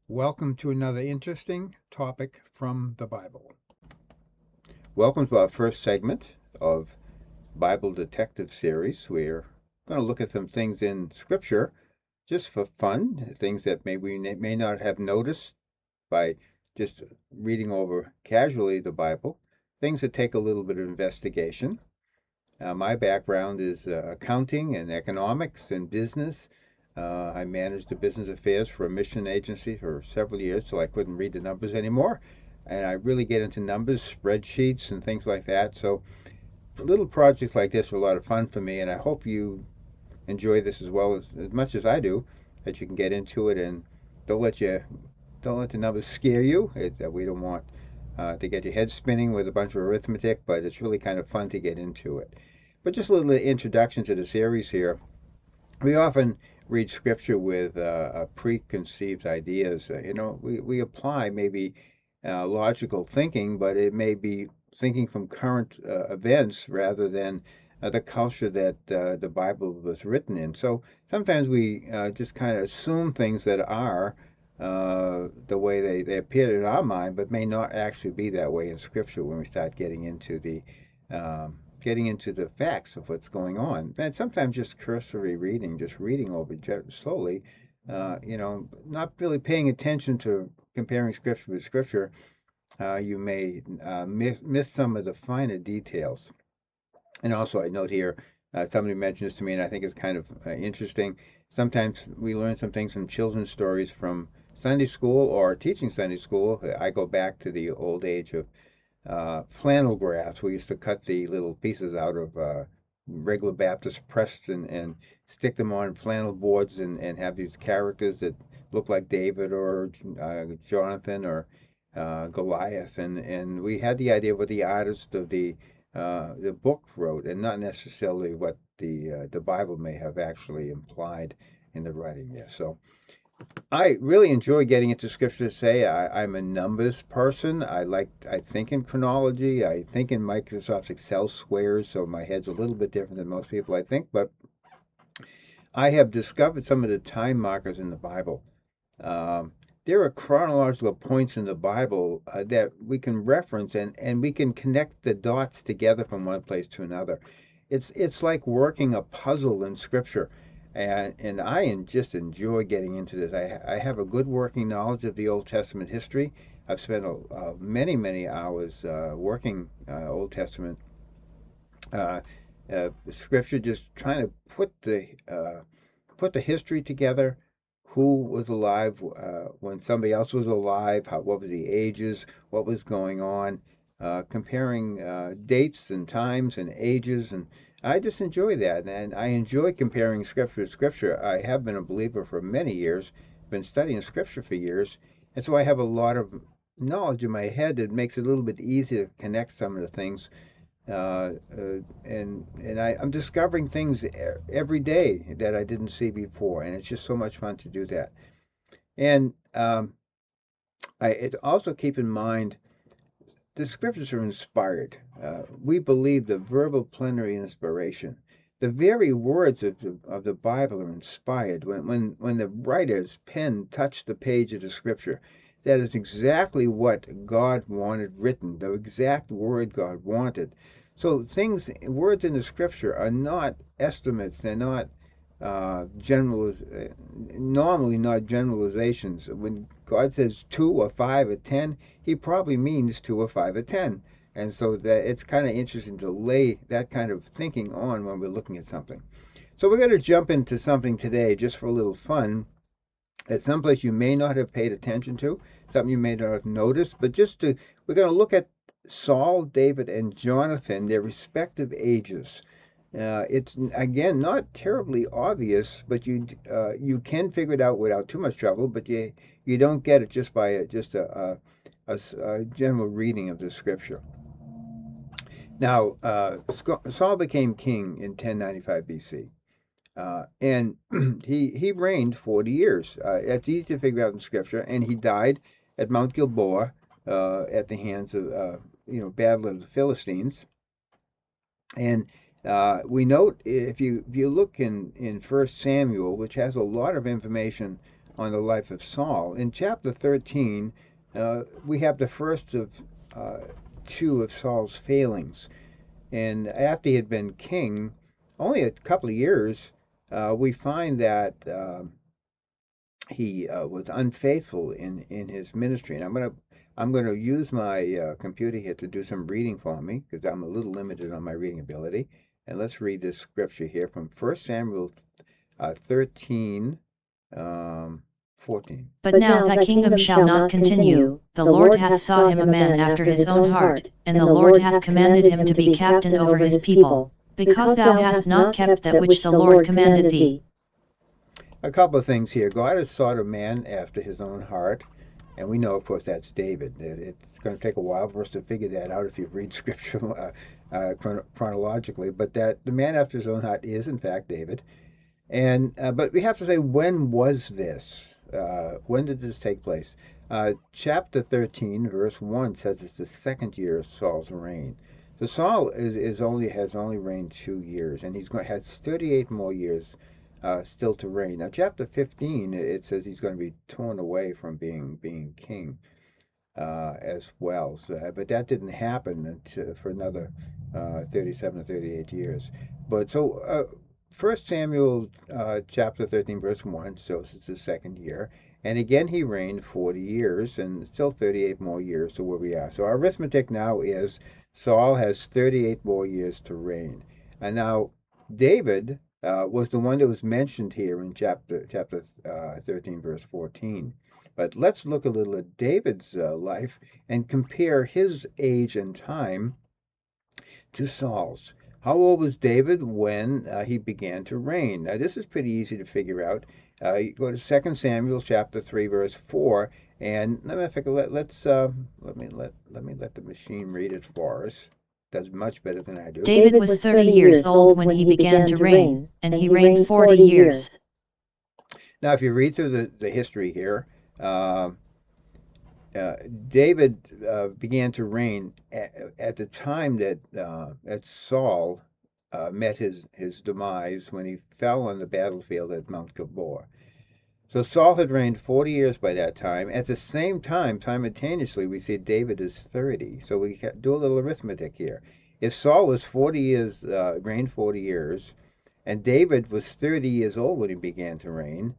Welcome to another interesting topic from the Bible. Welcome to our first segment of Bible Detective Series. We're going to look at some things in Scripture just for fun, things that maybe we may not have noticed by just reading over casually the Bible, things that take a little bit of investigation. My background is accounting and economics and business. I managed the business affairs for a mission agency for several years till I couldn't read the numbers anymore. And I really get into numbers, spreadsheets, and things like that. So little projects like this are a lot of fun for me, and I hope you enjoy this as much as I do, that you can get into it and don't let you don't let the numbers scare you. We don't want to get your head spinning with a bunch of arithmetic, but it's really kind of fun to get into it. But just a little introduction to the series here. We often read scripture with preconceived ideas. We apply maybe logical thinking, but it may be thinking from current events rather than the culture that the Bible was written in. So sometimes we just kind of assume things that are the way they appear in our mind, but may not actually be that way in Scripture when we start getting into the facts of what's going on. And sometimes just cursory reading, just reading over slowly, not really paying attention to comparing Scripture with Scripture, you may miss some of the finer details. And also, I note here, somebody mentioned this to me, and I think it's kind of interesting. Sometimes we learn some things from children's stories from Sunday school or teaching Sunday school. I go back to the old age of flannel graphs. We used to cut the little pieces out of regular Baptist press and stick them on flannel boards and have these characters that look like David or Jonathan or Goliath. And we had the idea of what the artist of the book wrote, and not necessarily what the Bible may have actually implied in the writing there. So I really enjoy getting into scripture. To say I'm a numbers person. I think in chronology. I think in Microsoft Excel squares, so my head's a little bit different than most people, I think. But I have discovered some of the time markers in the Bible. There are chronological points in the Bible that we can reference and we can connect the dots together from one place to another. It's like working a puzzle in Scripture, and just enjoy getting into this. I have a good working knowledge of the Old Testament history. I've spent many hours working Old Testament Scripture, just trying to put the history together. Who was alive when somebody else was alive? What was the ages? What was going on? Comparing dates and times and ages, and I just enjoy that, and I enjoy comparing scripture to scripture. I have been a believer for many years, been studying scripture for years, and so I have a lot of knowledge in my head that makes it a little bit easier to connect some of the things I'm discovering things every day that I didn't see before, and it's just so much fun to do that. And it also keep in mind the scriptures are inspired. We believe the verbal plenary inspiration. The very words of the Bible are inspired. When the writer's pen touched the page of the scripture, that is exactly what God wanted written, the exact word God wanted. So words in the scripture are not estimates. They're not normally not generalizations. When God says 2 or 5 or 10, He probably means 2 or 5 or 10. And so that it's kind of interesting to lay that kind of thinking on when we're looking at something. So we're going to jump into something today just for a little fun. It's someplace you may not have paid attention to, something you may not have noticed, but we're going to look at Saul, David, and Jonathan, their respective ages. It's again not terribly obvious, but you can figure it out without too much trouble. But you don't get it just by a general reading of the scripture. Now, Saul became king in 1095 BC. And he reigned 40 years. It's easy to figure out in Scripture. And he died at Mount Gilboa at the hands of Battle of the Philistines. And we note if you look in First Samuel, which has a lot of information on the life of Saul. In chapter 13, we have the first of two of Saul's failings. And after he had been king only a couple of years, we find that he was unfaithful in his ministry. And I'm gonna use my computer here to do some reading for me because I'm a little limited on my reading ability. And let's read this scripture here from 1 Samuel 13, 14. But now thy kingdom shall not continue. The Lord hath sought him a man after his own heart, and the Lord hath commanded him to be captain over his people, because thou hast not kept that which the Lord commanded thee. A couple of things here. God has sought a man after his own heart, and we know, of course, that's David. It's going to take a while for us to figure that out if you read Scripture chronologically, but that the man after his own heart is, in fact, David. And but we have to say, when was this? When did this take place? Chapter 13, verse 1 says it's the second year of Saul's reign. So Saul has only reigned 2 years, and has 38 more years still to reign. Now, chapter 15, it says he's going to be torn away from being king as well. So, but that didn't happen for another 37 or 38 years. But so 1 Samuel chapter 13, verse 1 shows it's the second year. And again, he reigned 40 years and still 38 more years to where we are. So our arithmetic now is Saul has 38 more years to reign. And now David was the one that was mentioned here in chapter 13, verse 14. But let's look a little at David's life and compare his age and time to Saul's. How old was David when he began to reign? Now, this is pretty easy to figure out. You go to 2 Samuel chapter 3, verse 4, and let me let the machine read it for us. Does much better than I do. David was 30 years old when he began to reign, and he reigned 40 years. Now, if you read through the history here, David began to reign at the time that Saul met his demise when he fell on the battlefield at Mount Gilboa. So Saul had reigned 40 years by that time. At the same time, simultaneously, we see David is 30. So we do a little arithmetic here. If Saul was 40 years, reigned 40 years, and David was 30 years old when he began to reign,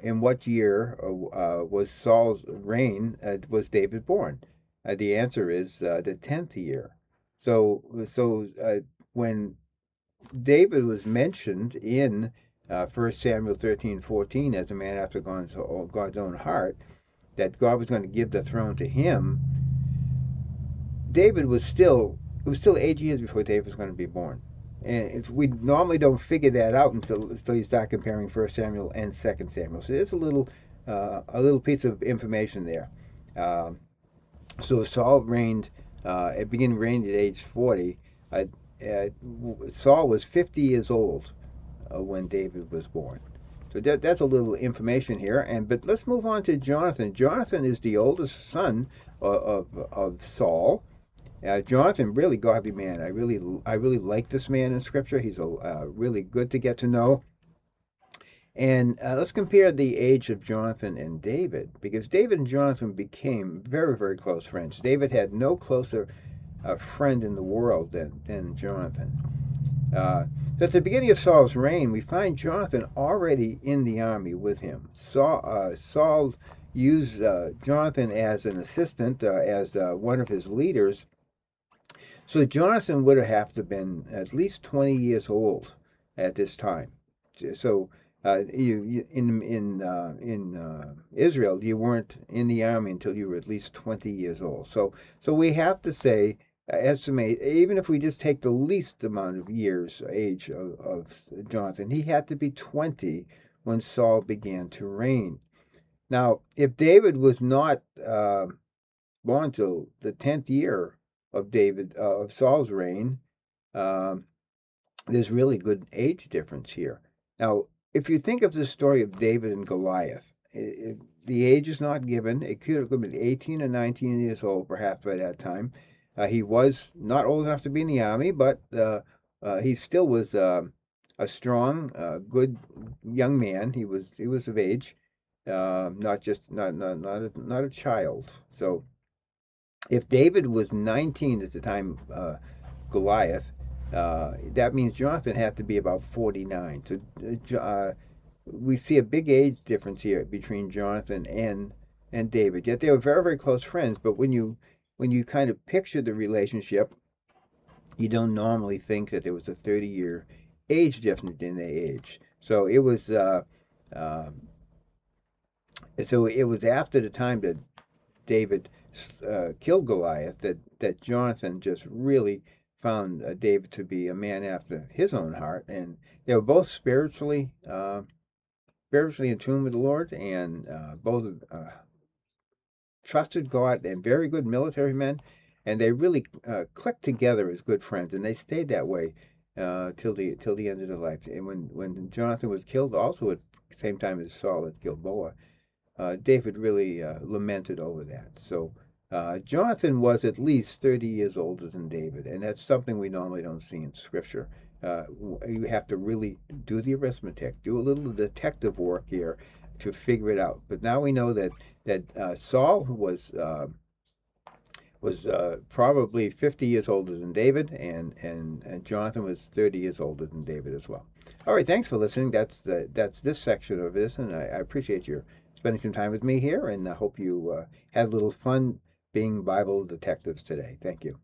in what year was Saul's reign, was David born? The answer is the 10th year. So when David was mentioned in 1 Samuel 13:14 as a man after God's own heart, that God was going to give the throne to him, it was still 8 years before David was going to be born. And we normally don't figure that out until you start comparing 1 Samuel and 2 Samuel. So there's a little piece of information there. So Saul reigned, began reigning at age 40. Saul was 50 years old when David was born. So that's a little information here. But let's move on to Jonathan. Jonathan is the oldest son of Saul. Jonathan, really godly man. I really like this man in Scripture. He's really good to get to know. And let's compare the age of Jonathan and David, because David and Jonathan became very, very close friends. David had no closer friend in the world than Jonathan. So at the beginning of Saul's reign, we find Jonathan already in the army with him. Saul used Jonathan as an assistant, as one of his leaders. So Jonathan would have to been at least 20 years old at this time. So in Israel, you weren't in the army until you were at least 20 years old. So we have to say, estimate, even if we just take the least amount of years age of Jonathan, he had to be 20 when Saul began to reign. Now, if David was not born till the 10th year of Saul's reign, there's really good age difference here. Now, if you think of the story of David and Goliath, the age is not given. It could have been 18 or 19 years old, perhaps by that time. He was not old enough to be in the army, but he still was a strong, good young man. He was of age. not just not a child. So if David was 19 at the time Goliath, that means Jonathan had to be about 49. So we see a big age difference here between Jonathan and David. Yet they were very, very close friends. But when you kind of picture the relationship, you don't normally think that there was a 30-year age difference in their age. So it was after the time that David killed Goliath that Jonathan just really found David to be a man after his own heart, and they were both spiritually in tune with the Lord, and both trusted God and very good military men, and they really clicked together as good friends, and they stayed that way till the end of their life. And when Jonathan was killed, also at the same time as Saul had killed Gilboa, David really lamented over that. So Jonathan was at least 30 years older than David, and that's something we normally don't see in Scripture. You have to really do the arithmetic, do a little detective work here to figure it out. But now we know that Saul was probably 50 years older than David, and Jonathan was 30 years older than David as well. All right, thanks for listening. That's this section of this, and I appreciate your spending some time with me here, and I hope you had a little fun being Bible detectives today. Thank you.